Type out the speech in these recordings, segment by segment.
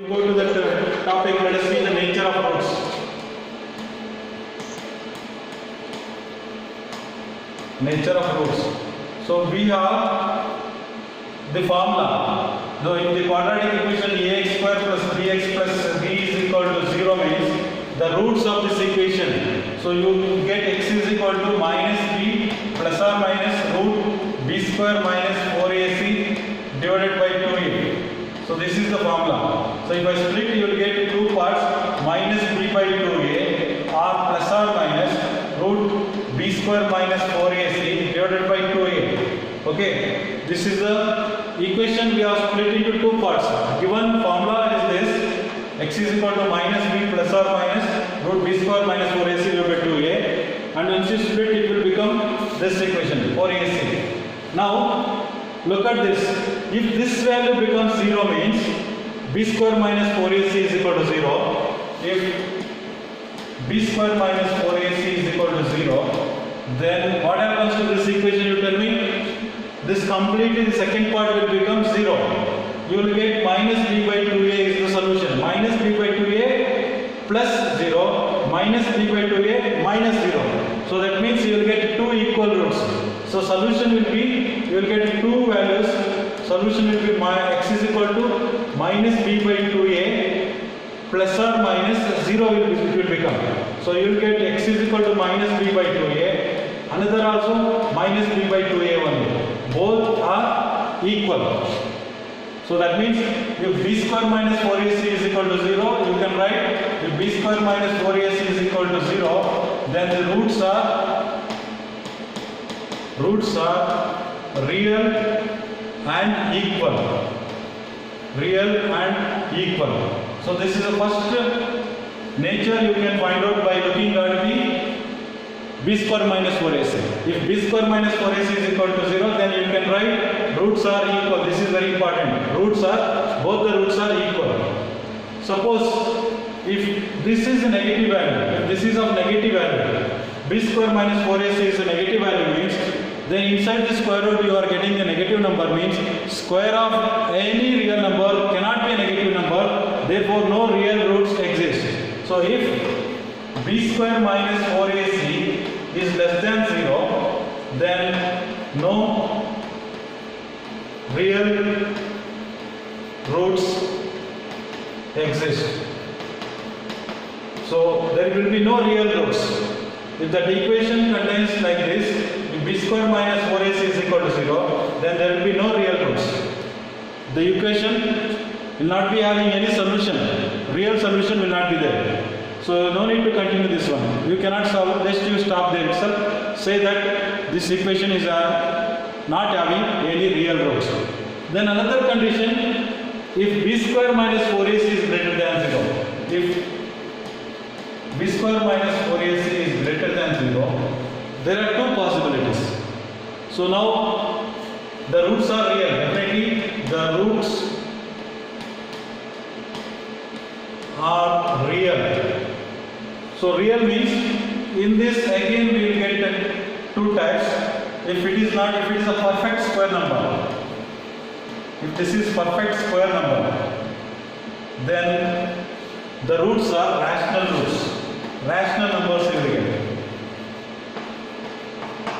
go to that topic. Let us see the nature of roots. Nature of roots. So we have the formula. Now in the quadratic equation ax square plus bx plus b is equal to 0 means the roots of this equation. So you get x is equal to minus b plus or minus root b square minus 4ac divided by 2a. So this is the formula. So if I split, you will get two parts, minus b by 2a or plus or minus root b square minus 4ac divided by 2a. Okay, this is the equation we have split into two parts. Given formula is this: x is equal to minus b plus or minus root b square minus 4ac divided by 2a, and once you split, it will become this equation 4ac. Now look at this. If this value becomes 0 means b square minus 4ac is equal to 0. If b square minus 4ac is equal to 0, then what happens to this equation, you tell me? This completely, the second part will become 0. You will get minus b by 2a is the solution. Minus b by 2a plus 0 minus b by 2a minus 0. So that means you will get two equal roots. So solution will be, you will get two values. Solution will be x is equal to minus b by 2a plus or minus 0 will become. So you will get x is equal to minus b by 2a. Another also minus b by 2a only. Both are equal. So that means if b square minus 4ac is equal to 0, you can write if b square minus 4ac is equal to 0, then the roots are real and equal. Real and equal. So this is the first nature you can find out by looking at the b square minus 4ac. If b square minus 4ac is equal to 0, then you can write roots are equal. This is very important. Both the roots are equal. Suppose if this is a negative value, if this is of negative value, b square minus 4ac is a negative value means, then inside the square root you are getting a negative number means square of any real number cannot be a negative number, therefore no real roots exist. So if b square minus 4ac is less than 0, then no real roots exist. So there will be no real roots. If that equation contains like this, if b square minus 4ac is equal to 0, then there will be no real roots. The equation will not be having any solution. Real solution will not be there. So no need to continue this one. You cannot solve, just you stop there itself. Say that this equation is not having any real roots. Then another condition, if b square minus 4ac is greater than 0. If b square minus 4ac is greater than 0, there are two possibilities. So now the roots are real. Definitely the roots are real. So real means in this again we will get two types. If it is a perfect square number. If this is perfect square number, then the roots are rational roots. Rational numbers you will get.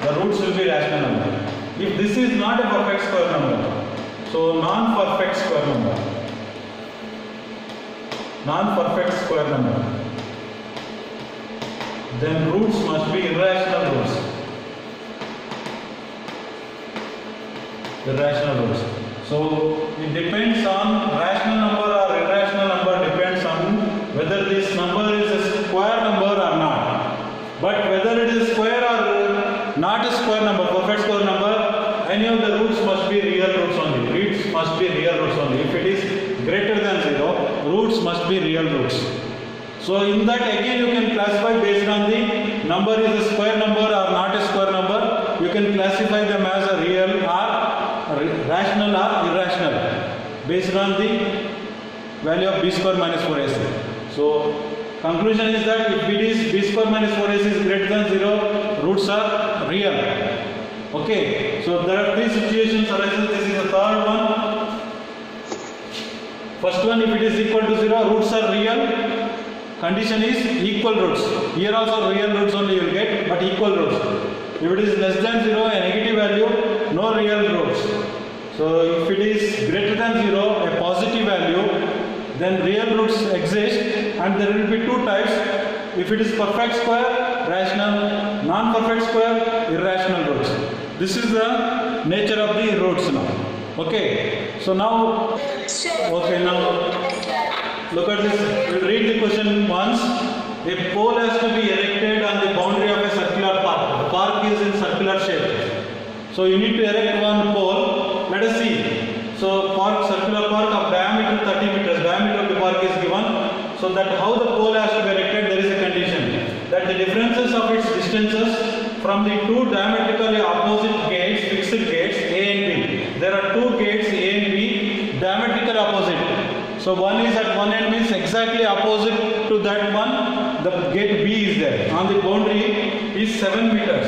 The roots will be rational number. If this is not a perfect square number, so non-perfect square number. Non-perfect square number. Then roots must be irrational roots. Irrational roots. So it depends on rational number or irrational number, depends on whether this number is a square number or not. But whether it is square or not a square number, perfect square number, any of the roots must be real roots only. Roots must be real roots only. If it is greater than 0, roots must be real roots. So in that again you can classify based on the number is a square number or not a square number. You can classify them as a real or rational or irrational based on the value of b square minus 4ac. So conclusion is that if it is b square minus 4ac is greater than 0, roots are real. Okay, so there are three situations arises. This is the third one. First one, if it is equal to 0, roots are real. Condition is equal roots. Here also real roots only you will get, but equal roots. If it is less than 0, a negative value, no real roots. So if it is greater than 0, a positive value, then real roots exist, and there will be two types. If it is perfect square, rational, non-perfect square, irrational roots. This is the nature of the roots now. Okay. So now, look at this. We'll read the question once. A pole has to be erected on the boundary of a circular park. The park is in circular shape. So you need to erect one pole. Let us see. So circular park of diameter 30 meters. Diameter of the park is given. So that how the pole has to be erected, there is a condition. That the differences of its distances from the two diametrically opposite gates, fixed gates, A and B. There are two gates, A and B, diametrically opposite. So one is at one end, means exactly opposite to that one. The gate B is there. On the boundary is 7 meters.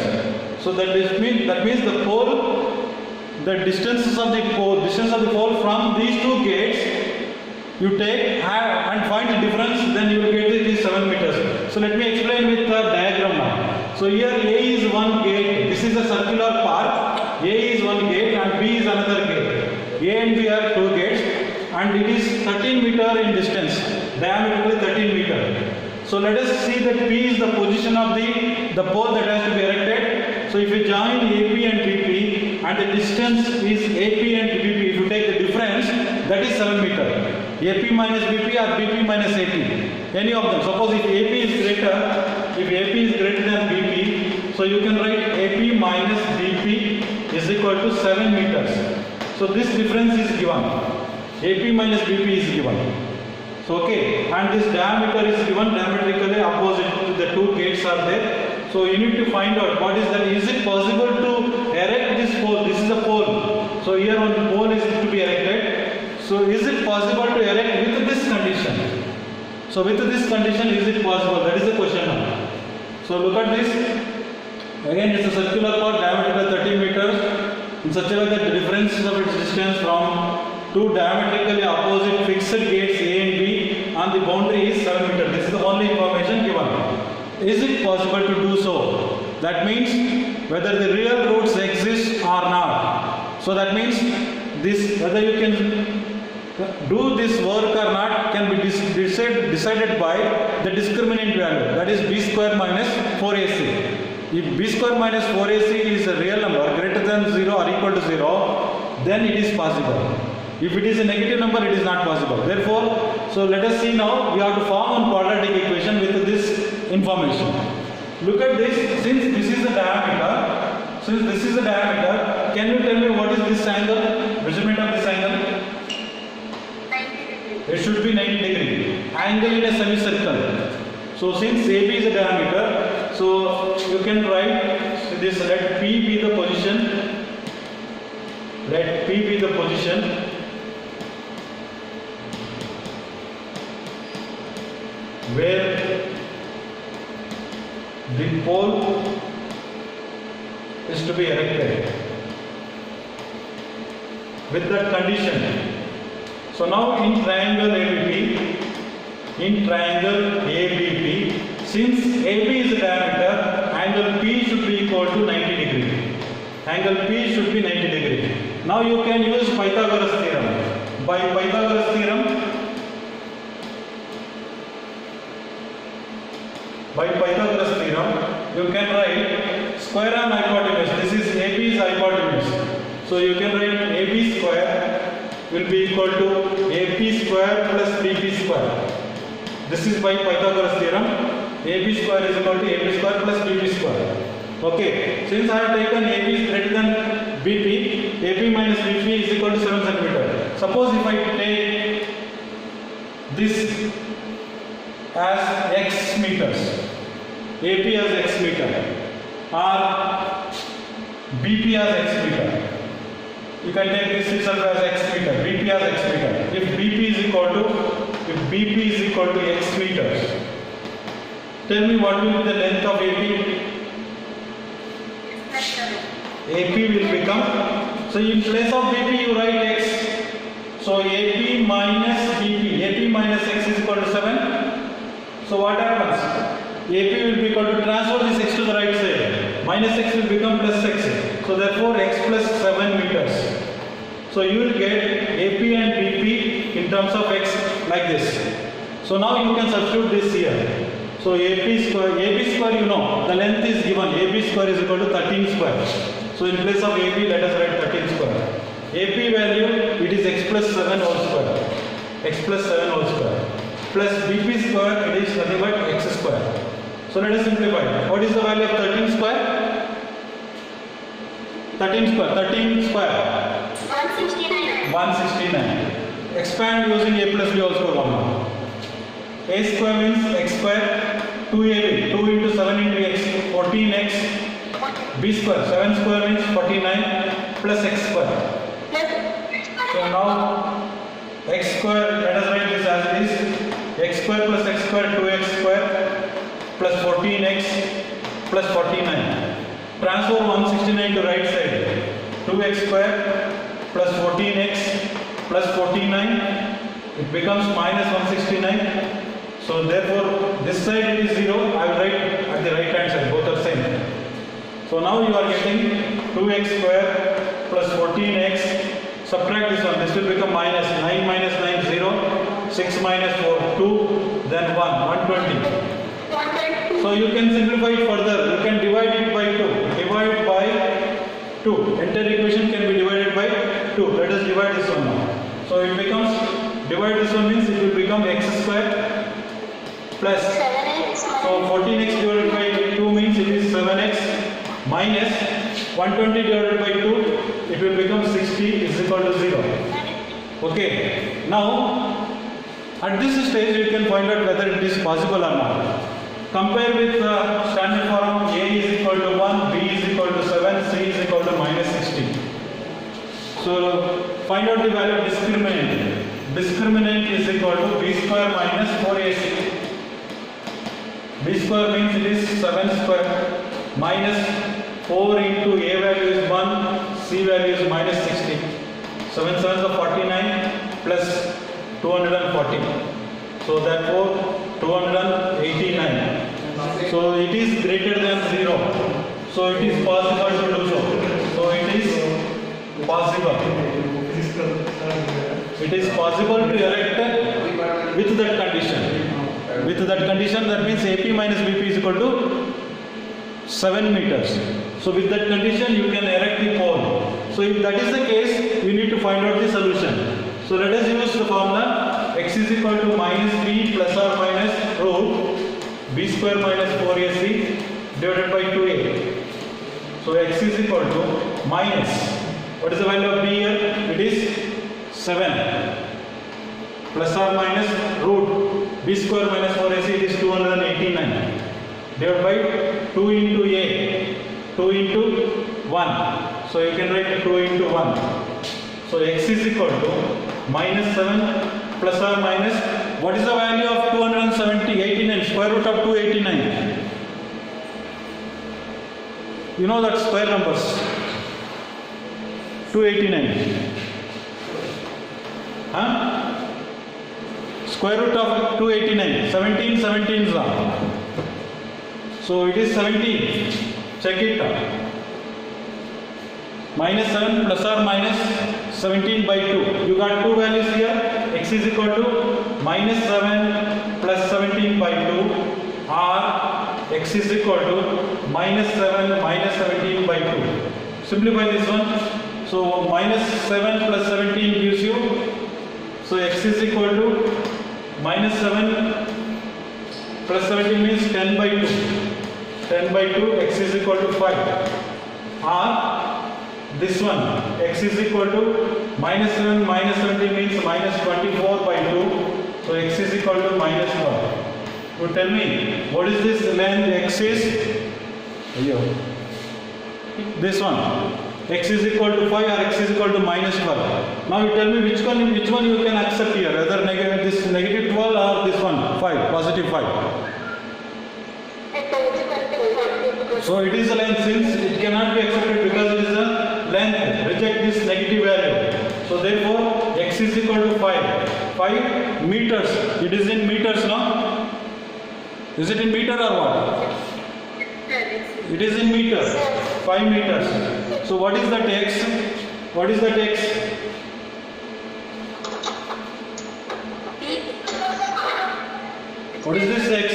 So that means the pole, the distances of the pole from these two gates, you take and find the difference, then you will get it is 7 meters. So let me explain with the diagram now. So here A is one gate. This is a circular park. A is one gate and B is another gate. A and B are two gates, and it is 13 meter in distance. Diameter 13 meter. So let us see that P is the position of the pole that has to be erected. So if you join AP and BP, and the distance is AP and BP, if you take the difference, that is 7 meter. AP minus BP or BP minus AP, any of them. Suppose if AP is greater than BP, so you can write AP minus BP is equal to 7 meters. So this difference is given. AP minus BP is given. So okay, and this diameter is given diametrically opposite to the two gates are there. So you need to find out what is that. Is it possible to erect this pole? This is a pole. So here one pole is to be erected. So is it possible to erect with this condition? So with this condition, is it possible? That is the question now. So look at this. Again, it's a circular park, diameter 30 meters. In such a way that the difference of its distance from two diametrically opposite fixed gates A and B on the boundary is 7 meters. This is the only information given. Is it possible to do so? That means whether the real roots exist or not. So that means this, whether you can do this work or not, can be decided by the discriminant value, that is B square minus 4AC. If B square minus 4AC is a real number greater than 0 or equal to 0, then it is possible. If it is a negative number, it is not possible. Therefore, so let us see now, we have to form one quadratic equation with this information. Look at this. Since this is the diameter, can you tell me what is this angle? Measurement of this angle? 90 degrees. It should be 90 degree. Angle in a semicircle. So since AB is the diameter, so you can write this. Let P be the position. Let P be the position where the pole is to be erected. With that condition, so now in triangle ABP, since AB is the diameter, angle P should be equal to 90 degree. Angle P should be 90 degree. Now you can use Pythagoras theorem. By Pythagoras theorem, you can write square and hypotenuse. This is AB's hypotenuse. So you can write AB square will be equal to AP square plus BP square. This is by Pythagoras theorem. AB square is equal to AP square plus BP square. Okay, since I have taken AB is greater than BP, AP minus BP is equal to 7 cm. Suppose if I take this as x meters, AP as x meter, or BP as x meter. You can take this itself as x meter, BP as x meter. If BP is equal to x meters, tell me what will be the length of AP? AP will become, so in place of BP you write x. So AP minus BP, AP minus x is equal to 7. So what happens? AP will be equal to transfer this x to the right side. Minus x will become plus x. So therefore x plus 7 meters. So you will get AP and BP in terms of x like this. So now you can substitute this here. So AB square you know, the length is given, AB square is equal to 13 square. So in place of AB, let us write 13 square. AP value, it is x plus 7 whole square. X plus 7 whole square. Plus BP square, it is nothing but x square. So let us simplify. What is the value of 13 square? 13 square. 169. 169. Expand using a plus b whole square formula. A square means x square, 2ab, 2 into 7 into x, 14x, b square, 7 square means 49 plus x square. So now x square, let us write this as it is, x square plus x square, 2x square plus 14x plus 49. Transfer 169 to right side, 2x square plus 14x plus 49, it becomes minus 169. So therefore this side it is 0, I will write at the right hand side, both are same. So now you are getting 2x square plus 14x, subtract this one, this will become minus 9 minus 9 0, 6 minus 4 2, then 1, 120. So you can simplify it further, you can divide it by 2, divide by 2, entire equation can be divided by 2, let us divide this one now. So it becomes, divide this one means it will become x square plus, so 14x divided by 2 means it is 7x minus 120 divided by 2, it will become 60 is equal to 0. Okay, now at this stage you can find out whether it is possible or not. Compare with the standard form, A is equal to 1, B is equal to 7, C is equal to minus 60. So find out the value of discriminant. Discriminant is equal to B square minus 4AC. B square means it is 7 square minus 4 into A value is 1, C value is minus 60. 7 7s are 49 plus 240. So therefore 289. So it is greater than 0. So it is possible to do so. So it is possible. It is possible to erect with that condition. With that condition, that means AP minus BP is equal to 7 meters. So with that condition, you can erect the pole. So if that is the case, you need to find out the solution. So let us use the formula x is equal to minus b plus or minus root b square minus 4ac divided by 2a. So x is equal to minus, what is the value of b here? It is 7 plus or minus root b square minus 4ac, it is 289 divided by 2 into a, 2 into 1. So you can write 2 into 1. So x is equal to minus 7 plus or minus, what is the value of 270, 89, square root of 289? You know that square numbers, 289. Huh? Square root of 289, 17 17s are. So it is 17, check it out. Minus 7 plus or minus 17 by 2. You got two values here. X is equal to minus 7 plus 17 by 2 or x is equal to minus 7 minus 17 by 2. Simplify this one. So minus 7 plus 17 gives you. So x is equal to minus 7 plus 17 means 10 by 2. 10 by 2, x is equal to 5. Or this one, x is equal to minus 7 minus 17 means minus 24 by 2. So x is equal to minus 1. You tell me, what is this length? X is this one. X is equal to 5 or x is equal to minus 12. Now you tell me which one you can accept here, whether this negative 12 or this one, 5, positive 5. So it is a length, since it cannot be accepted because it is a length, reject this negative value. So therefore x is equal to 5 meters. It is in meters now. Is it in meter or what? It is in meters. 5 meters. So what is that x? What is that x? What is this x?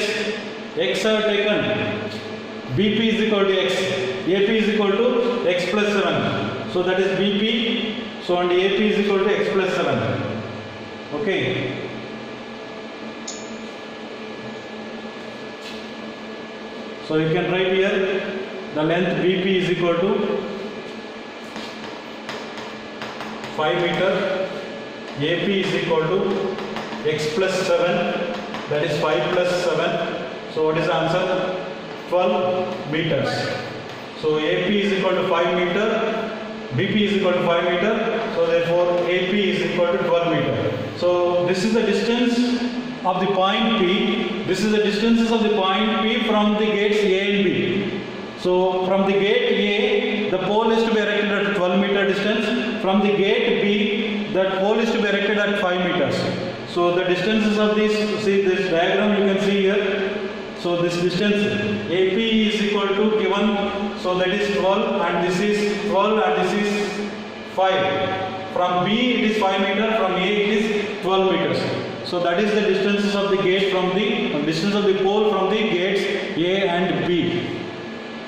X I have taken. BP is equal to x. AP is equal to x plus 7. So that is BP. So and AP is equal to x plus 7. Okay. So you can write here the length BP is equal to 5 meter. AP is equal to x plus 7. That is 5 plus 7. So what is the answer? 12 meters. So AP is equal to 5 meter. BP is equal to 5 meter. So therefore AP is equal to 12 meter. So this is the distance of the point P. This is the distances of the point P from the gates A and B. So from the gate A, the pole is to be erected at 12 meter distance. From the gate B, that pole is to be erected at 5 meters. So the distances of this, see this diagram you can see here. So this distance AP is equal to given, so that is 12 and this is 12 and this is 5. From B it is 5 meter, from A it is 12 meters. So that is the distances of the gate from the distance of the pole from the gates A and B.